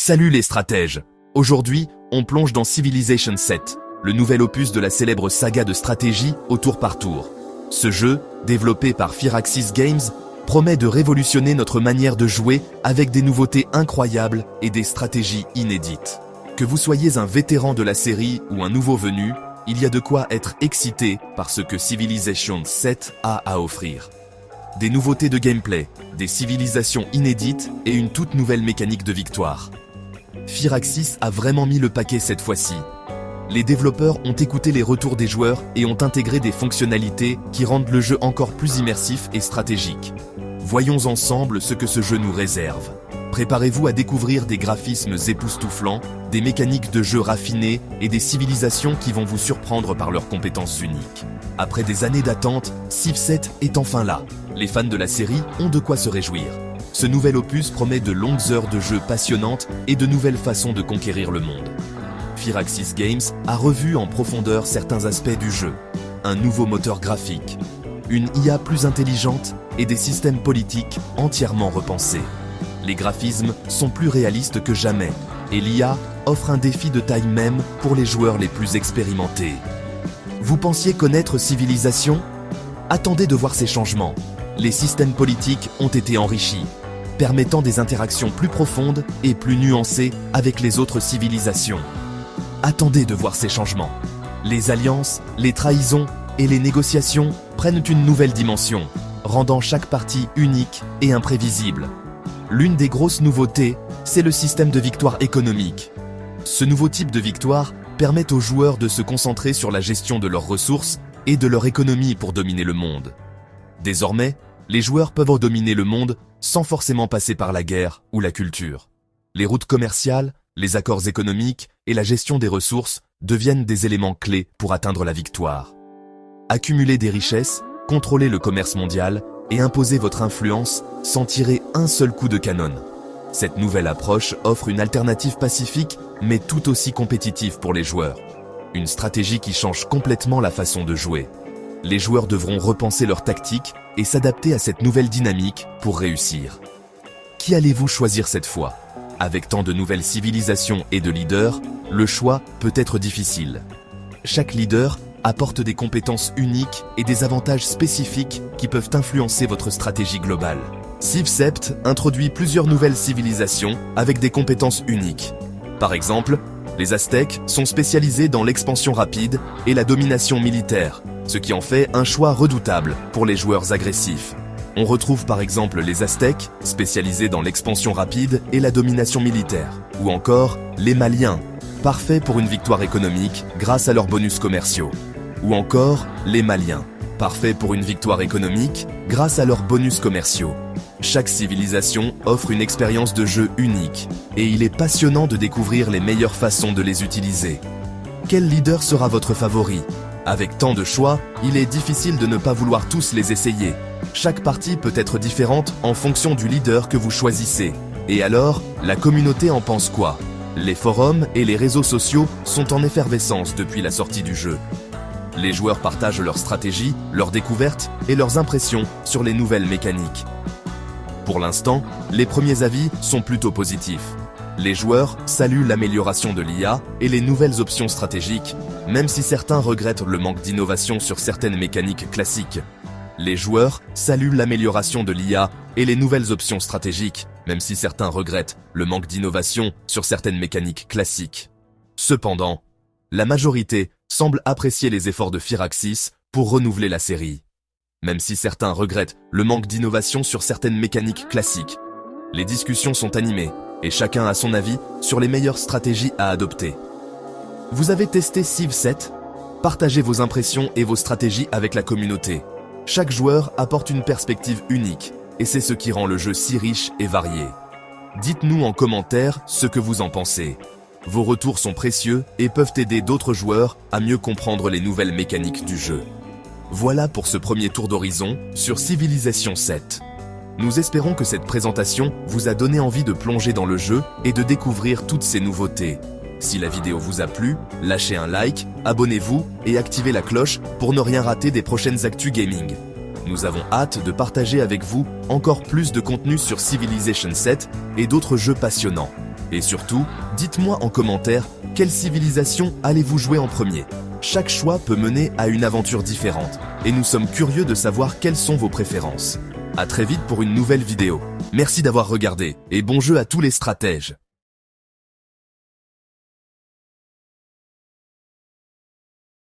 Salut les stratèges! Aujourd'hui, on plonge dans Civilization VII, le nouvel opus de la célèbre saga de stratégie au tour par tour. Ce jeu, développé par Firaxis Games, promet de révolutionner notre manière de jouer avec des nouveautés incroyables et des stratégies inédites. Que vous soyez un vétéran de la série ou un nouveau venu, il y a de quoi être excité par ce que Civilization VII a à offrir. Des nouveautés de gameplay, des civilisations inédites et une toute nouvelle mécanique de victoire. Firaxis a vraiment mis le paquet cette fois-ci. Les développeurs ont écouté les retours des joueurs et ont intégré des fonctionnalités qui rendent le jeu encore plus immersif et stratégique. Voyons ensemble ce que ce jeu nous réserve. Préparez-vous à découvrir des graphismes époustouflants, des mécaniques de jeu raffinées et des civilisations qui vont vous surprendre par leurs compétences uniques. Après des années d'attente, Civ 7 est enfin là. Les fans de la série ont de quoi se réjouir. Ce nouvel opus promet de longues heures de jeu passionnantes et de nouvelles façons de conquérir le monde. Firaxis Games a revu en profondeur certains aspects du jeu. Un nouveau moteur graphique, une IA plus intelligente et des systèmes politiques entièrement repensés. Les graphismes sont plus réalistes que jamais et l'IA offre un défi de taille même pour les joueurs les plus expérimentés. Vous pensiez connaître Civilisation? Attendez de voir ces changements. Les systèmes politiques ont été enrichis, permettant des interactions plus profondes et plus nuancées avec les autres civilisations. Attendez de voir ces changements. Les alliances, les trahisons et les négociations prennent une nouvelle dimension, rendant chaque partie unique et imprévisible. L'une des grosses nouveautés, c'est le système de victoire économique. Ce nouveau type de victoire permet aux joueurs de se concentrer sur la gestion de leurs ressources et de leur économie pour dominer le monde. Désormais, les joueurs peuvent dominer le monde sans forcément passer par la guerre ou la culture. Les routes commerciales, les accords économiques et la gestion des ressources deviennent des éléments clés pour atteindre la victoire. Accumuler des richesses, contrôler le commerce mondial et imposer votre influence sans tirer un seul coup de canon. Cette nouvelle approche offre une alternative pacifique mais tout aussi compétitive pour les joueurs. Une stratégie qui change complètement la façon de jouer. Les joueurs devront repenser leur tactique et s'adapter à cette nouvelle dynamique pour réussir. Qui allez-vous choisir cette fois? Avec tant de nouvelles civilisations et de leaders, le choix peut être difficile. Chaque leader apporte des compétences uniques et des avantages spécifiques qui peuvent influencer votre stratégie globale. Civ 7 introduit plusieurs nouvelles civilisations avec des compétences uniques. Par exemple, les Aztèques sont spécialisés dans l'expansion rapide et la domination militaire, ce qui en fait un choix redoutable pour les joueurs agressifs. On retrouve par exemple les Aztèques, spécialisés dans l'expansion rapide et la domination militaire, ou encore les Maliens, parfaits pour une victoire économique grâce à leurs bonus commerciaux, ou encore les Maliens, parfaits pour une victoire économique grâce à leurs bonus commerciaux. Chaque civilisation offre une expérience de jeu unique, et il est passionnant de découvrir les meilleures façons de les utiliser. Quel leader sera votre favori? Avec tant de choix, il est difficile de ne pas vouloir tous les essayer. Chaque partie peut être différente en fonction du leader que vous choisissez. Et alors, la communauté en pense quoi? Les forums et les réseaux sociaux sont en effervescence depuis la sortie du jeu. Les joueurs partagent leurs stratégies, leurs découvertes et leurs impressions sur les nouvelles mécaniques. Pour l'instant, les premiers avis sont plutôt positifs. Les joueurs saluent l'amélioration de l'IA et les nouvelles options stratégiques, même si certains regrettent le manque d'innovation sur certaines mécaniques classiques. Les joueurs saluent l'amélioration de l'IA et les nouvelles options stratégiques, même si certains regrettent le manque d'innovation sur certaines mécaniques classiques. Cependant, la majorité semble apprécier les efforts de Firaxis pour renouveler la série. Même si certains regrettent le manque d'innovation sur certaines mécaniques classiques, les discussions sont animées et chacun a son avis sur les meilleures stratégies à adopter. Vous avez testé Civ 7? Partagez vos impressions et vos stratégies avec la communauté. Chaque joueur apporte une perspective unique et c'est ce qui rend le jeu si riche et varié. Dites-nous en commentaire ce que vous en pensez. Vos retours sont précieux et peuvent aider d'autres joueurs à mieux comprendre les nouvelles mécaniques du jeu. Voilà pour ce premier tour d'horizon sur Civilization 7. Nous espérons que cette présentation vous a donné envie de plonger dans le jeu et de découvrir toutes ces nouveautés. Si la vidéo vous a plu, lâchez un like, abonnez-vous et activez la cloche pour ne rien rater des prochaines actus gaming. Nous avons hâte de partager avec vous encore plus de contenu sur Civilization 7 et d'autres jeux passionnants. Et surtout, dites-moi en commentaire quelle civilisation allez-vous jouer en premier. Chaque choix peut mener à une aventure différente, et nous sommes curieux de savoir quelles sont vos préférences. À très vite pour une nouvelle vidéo. Merci d'avoir regardé, et bon jeu à tous les stratèges.